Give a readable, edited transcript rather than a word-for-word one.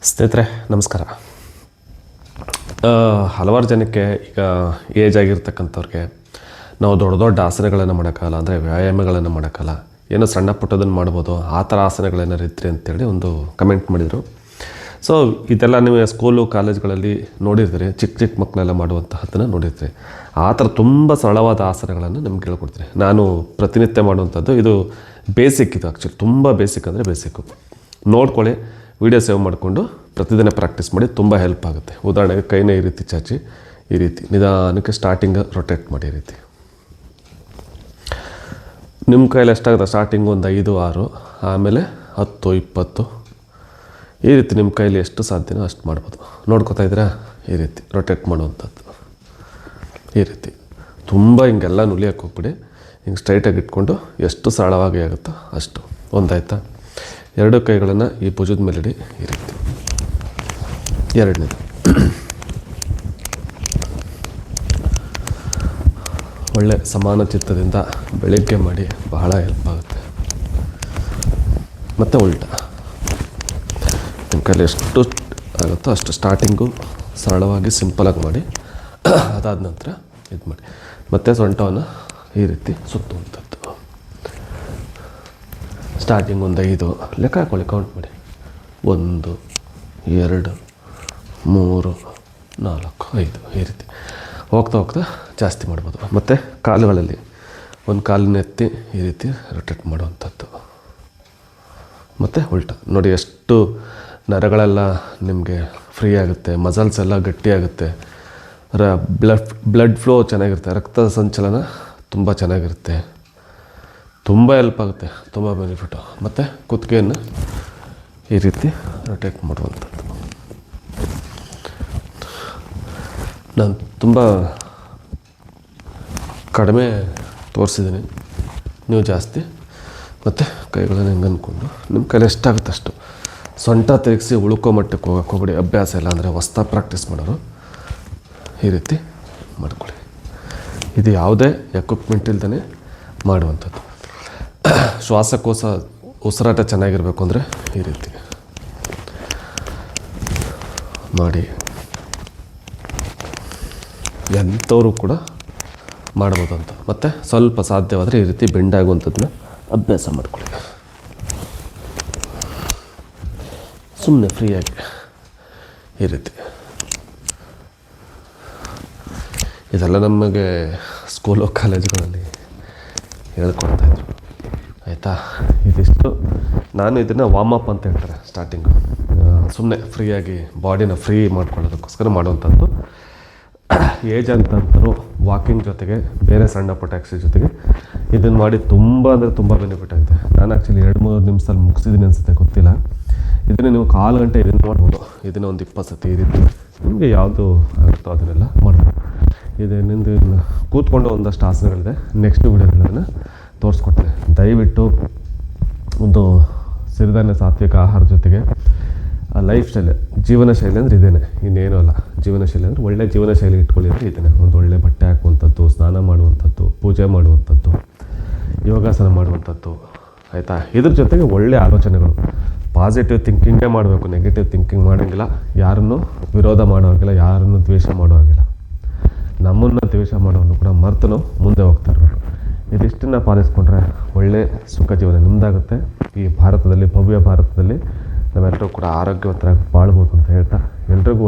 ಸ್ನೇಹಿತರೆ ನಮಸ್ಕಾರ. ಹಲವಾರು ಜನಕ್ಕೆ ಈಗ ಏಜ್ ಆಗಿರ್ತಕ್ಕಂಥವ್ರಿಗೆ ನಾವು ದೊಡ್ಡ ದೊಡ್ಡ ಆಸನಗಳನ್ನು ಮಾಡೋಕ್ಕಲ್ಲ, ಅಂದರೆ ವ್ಯಾಯಾಮಗಳನ್ನು ಮಾಡೋಕ್ಕಲ್ಲ, ಏನೋ ಸಣ್ಣ ಪುಟ್ಟದನ್ನು ಮಾಡ್ಬೋದು, ಆ ಥರ ಆಸನಗಳೇನಾರು ಇದ್ರಿ ಅಂತೇಳಿ ಒಂದು ಕಮೆಂಟ್ ಮಾಡಿದರು. ಸೊ ಇದೆಲ್ಲ ನೀವು ಸ್ಕೂಲು ಕಾಲೇಜ್ಗಳಲ್ಲಿ ನೋಡಿರ್ತೀರಿ, ಚಿಕ್ಕ ಚಿಕ್ಕ ಮಕ್ಕಳೆಲ್ಲ ಮಾಡುವಂತಹದ್ದನ್ನು ನೋಡಿರ್ತೀರಿ. ಆ ಥರ ತುಂಬ ಸರಳವಾದ ಆಸನಗಳನ್ನು ನಿಮ್ಗೆ ಹೇಳ್ಕೊಡ್ತೀನಿ. ನಾನು ಪ್ರತಿನಿತ್ಯ ಮಾಡುವಂಥದ್ದು ಇದು ಬೇಸಿಕ್. ಇದು ಆ್ಯಕ್ಚುಲಿ ತುಂಬ ಬೇಸಿಕ್ ಅಂದರೆ ಬೇಸಿಕ್ಕು. ನೋಡ್ಕೊಳ್ಳಿ, ವಿಡಿಯೋ ಸೇವ್ ಮಾಡಿಕೊಂಡು ಪ್ರತಿದಿನ ಪ್ರಾಕ್ಟೀಸ್ ಮಾಡಿ, ತುಂಬ ಹೆಲ್ಪ್ ಆಗುತ್ತೆ. ಉದಾಹರಣೆಗೆ ಕೈನ ಈ ರೀತಿ ಚಾಚಿ, ಈ ರೀತಿ ನಿಧಾನಕ್ಕೆ ಸ್ಟಾರ್ಟಿಂಗ್ ರೊಟೇಟ್ ಮಾಡಿ. ಈ ರೀತಿ ನಿಮ್ಮ ಕೈಯಲ್ಲಿ ಎಷ್ಟಾಗುತ್ತೆ ಸ್ಟಾರ್ಟಿಂಗು ಒಂದು 5-6, ಆಮೇಲೆ 10-20, ಈ ರೀತಿ ನಿಮ್ಮ ಕೈಲಿ ಎಷ್ಟು ಸಾಧ್ಯನೋ ಅಷ್ಟು ಮಾಡ್ಬೋದು. ನೋಡ್ಕೊತಾ ಇದ್ದೀರಾ? ಈ ರೀತಿ ರೊಟೇಟ್ ಮಾಡುವಂಥದ್ದು. ಈ ರೀತಿ ತುಂಬ ಹಿಂಗೆಲ್ಲ ನುಲಿಯೋಕ್ಕೆ ಹೋಗ್ಬಿಡಿ. ಹಿಂಗೆ ಸ್ಟ್ರೈಟಾಗಿ ಇಟ್ಕೊಂಡು ಎಷ್ಟು ಸರಳವಾಗಿ ಆಗುತ್ತೋ ಅಷ್ಟು. ಒಂದಾಯ್ತಾ? ಎರಡು ಕೈಗಳನ್ನು ಈ ಭುಜದ ಮೇಲಿಡಿ. ಈ ರೀತಿ ಎರಡನೇದು. ಒಳ್ಳೆ ಸಮಾನ ಚಿತ್ತದಿಂದ ಬೆಳಿಗ್ಗೆ ಮಾಡಿ, ಬಹಳ ಹೆಲ್ಪ್ ಆಗುತ್ತೆ. ಮತ್ತು ಉಲ್ಟ ನಿಮ್ಮ ಕೈಲಿ ಎಷ್ಟು ಆಗುತ್ತೋ ಅಷ್ಟು ಸ್ಟಾರ್ಟಿಂಗು ಸರಳವಾಗಿ ಸಿಂಪಲಾಗಿ ಮಾಡಿ, ಅದಾದ ನಂತರ ಇದು ಮಾಡಿ. ಮತ್ತು ಸೊಂಟವನ್ನು ಈ ರೀತಿ ಸುತ್ತುವಂಥದ್ದು. ಸ್ಟಾರ್ಟಿಂಗ್ ಒಂದು 5 ಲೆಕ್ಕ ಹಾಕೊಳ್ಳಿ, ಕೌಂಟ್ ಮಾಡಿ. 1 2 3 4 5 ಈ ರೀತಿ ಹೋಗ್ತಾ ಹೋಗ್ತಾ ಜಾಸ್ತಿ ಮಾಡ್ಬೋದು. ಮತ್ತು ಕಾಲುಗಳಲ್ಲಿ ಒಂದು ಕಾಲನ್ನ ಎತ್ತಿ ಈ ರೀತಿ ರೊಟೇಟ್ ಮಾಡುವಂಥದ್ದು. ಮತ್ತು ಉಲ್ಟ ನೋಡಿ, ಎಷ್ಟು ನರಗಳೆಲ್ಲ ನಿಮಗೆ ಫ್ರೀ ಆಗುತ್ತೆ, ಮಸಲ್ಸ್ ಎಲ್ಲ ಗಟ್ಟಿಯಾಗುತ್ತೆ, ಬ್ಲಡ್ ಫ್ಲೋ ಚೆನ್ನಾಗಿರುತ್ತೆ, ರಕ್ತ ಸಂಚಲನ ತುಂಬ ಚೆನ್ನಾಗಿರುತ್ತೆ, ತುಂಬ ಹೆಲ್ಪ್ ಆಗುತ್ತೆ, ತುಂಬ ಬೆನಿಫಿಟು. ಮತ್ತು ಕುತ್ತಿಗೆಯನ್ನು ಈ ರೀತಿ ರೊಟೇಟ್ ಮಾಡುವಂಥದ್ದು. ನಾನು ತುಂಬ ಕಡಿಮೆ ತೋರಿಸಿದ್ದೀನಿ, ನೀವು ಜಾಸ್ತಿ. ಮತ್ತು ಕೈಗಳನ್ನು ಹೆಂಗೆ ಅಂದ್ಕೊಂಡು ನಿಮ್ಮ ಕೈಲಿ ಎಷ್ಟಾಗುತ್ತೆ ಅಷ್ಟು. ಸೊಂಟ ತಿರುಗಿಸಿ ಉಳ್ಕೊ ಮಟ್ಟಕ್ಕೆ ಹೋಗೋಕ್ಕೆ ಹೋಗ್ಬಿಡಿ. ಅಭ್ಯಾಸ ಇಲ್ಲ ಅಂದರೆ ಹೊಸ್ತಾ ಪ್ರಾಕ್ಟೀಸ್ ಮಾಡೋರು ಈ ರೀತಿ ಮಾಡ್ಕೊಳ್ಳಿ. ಇದು ಯಾವುದೇ ಎಕ್ವಿಪ್ಮೆಂಟ್ ಇಲ್ದೇ ಮಾಡುವಂಥದ್ದು. ಶ್ವಾಸಕೋಶ ಉಸಿರಾಟ ಚೆನ್ನಾಗಿರಬೇಕು ಅಂದರೆ ಈ ರೀತಿ ಮಾಡಿ. ಎಂಥವರು ಕೂಡ ಮಾಡ್ಬೋದು ಅಂತ. ಮತ್ತು ಸ್ವಲ್ಪ ಸಾಧ್ಯವಾದರೆ ಈ ರೀತಿ ಬೆಂಡಾಗುವಂಥದ್ದನ್ನ ಅಭ್ಯಾಸ ಮಾಡ್ಕೊಳ್ಳಿ. ಸುಮ್ಮನೆ ಫ್ರೀಯಾಗಿ ಈ ರೀತಿ. ಇದೆಲ್ಲ ನಮಗೆ ಸ್ಕೂಲು ಕಾಲೇಜುಗಳಲ್ಲಿ ಹೇಳ್ಕೊಡ್ತಾಯಿದ್ರು, ಆಯಿತಾ? ಇದಿಷ್ಟು. ನಾನು ಇದನ್ನು ವಾರ್ಮಪ್ ಅಂತ ಹೇಳ್ತಾರೆ ಸ್ಟಾರ್ಟಿಂಗು. ಸುಮ್ಮನೆ ಫ್ರೀಯಾಗಿ ಬಾಡಿನ ಫ್ರೀ ಮಾಡ್ಕೊಳ್ಳೋದಕ್ಕೋಸ್ಕರ ಮಾಡುವಂಥದ್ದು. ಏಜ್ ಅಂತಂತರೂ ವಾಕಿಂಗ್ ಜೊತೆಗೆ ಬೇರೆ ಸಣ್ಣ ಪುಟ್ಟ ಎಕ್ಸಸೈಸ್ ಜೊತೆಗೆ ಇದನ್ನು ಮಾಡಿ ತುಂಬ ಅಂದರೆ ತುಂಬ ಬೆನಿಫಿಟ್ ಆಗುತ್ತೆ. ನಾನು ಆ್ಯಕ್ಚುಲಿ 2-3 ನಿಮಿಷದಲ್ಲಿ ಮುಗಿಸಿದ್ದೀನಿ ಅನಿಸುತ್ತೆ, ಗೊತ್ತಿಲ್ಲ. ಇದನ್ನು ನೀವು 1/4 ಗಂಟೆ ಇದನ್ನು ಮಾಡ್ಬೋದು. ಇದನ್ನು ಒಂದು 20 ಸತಿ ಈ ರೀತಿ ನಿಮಗೆ ಯಾವುದು ಆಗುತ್ತೋ ಅದನ್ನೆಲ್ಲ ಮಾಡ್ಬೋದು. ಇದೇನಿಂದ ಕೂತ್ಕೊಂಡು ಒಂದಷ್ಟು ಆಸನಗಳಿದೆ, ನೆಕ್ಸ್ಟ್ ವೀಡಿಯೋದಲ್ಲಿ ಅದನ್ನು ತೋರಿಸ್ಕೊಡ್ತೀನಿ. ದಯವಿಟ್ಟು ಒಂದು ಸಿರಿಧಾನ್ಯ ಸಾತ್ವಿಕ ಆಹಾರ ಜೊತೆಗೆ ಲೈಫ್ ಸ್ಟೈಲ್, ಜೀವನ ಶೈಲಿ ಅಂದರೆ ಇದೇನೆ, ಇನ್ನೇನೂ ಅಲ್ಲ. ಜೀವನ ಶೈಲಿ ಅಂದರೆ ಒಳ್ಳೆ ಜೀವನ ಶೈಲಿ ಇಟ್ಕೊಳ್ಳಿ ಅಂದರೆ ಇದೇನೆ. ಒಂದು ಒಳ್ಳೆ ಬಟ್ಟೆ ಹಾಕುವಂಥದ್ದು, ಸ್ನಾನ ಮಾಡುವಂಥದ್ದು, ಪೂಜೆ ಮಾಡುವಂಥದ್ದು, ಯೋಗಾಸನ ಮಾಡುವಂಥದ್ದು, ಆಯಿತಾ? ಇದ್ರ ಜೊತೆಗೆ ಒಳ್ಳೆ ಆಲೋಚನೆಗಳು, ಪಾಸಿಟಿವ್ ಥಿಂಕಿಂಗೇ ಮಾಡಬೇಕು. ನೆಗೆಟಿವ್ ಥಿಂಕಿಂಗ್ ಮಾಡೋಂಗಿಲ್ಲ, ಯಾರನ್ನು ವಿರೋಧ ಮಾಡೋಂಗಿಲ್ಲ, ಯಾರನ್ನು ದ್ವೇಷ ಮಾಡೋಂಗಿಲ್ಲ. ನಮ್ಮನ್ನು ದ್ವೇಷ ಮಾಡೋನು ಕೂಡ ಮರ್ತನು ಮುಂದೆ ಹೋಗ್ತಾ ಇರಬೇಕು. ಇದಿಷ್ಟನ್ನು ಪಾಲಿಸ್ಕೊಂಡ್ರೆ ಒಳ್ಳೆ ಸುಖ ಜೀವನ ನಿಮ್ಮದಾಗುತ್ತೆ. ಈ ಭಾರತದಲ್ಲಿ, ಭವ್ಯ ಭಾರತದಲ್ಲಿ ನಾವೆಲ್ಲರೂ ಕೂಡ ಆರೋಗ್ಯವಂತರಾಗಿ ಬಾಳ್ಬೋದು ಅಂತ ಹೇಳ್ತಾ, ಎಲ್ರಿಗೂ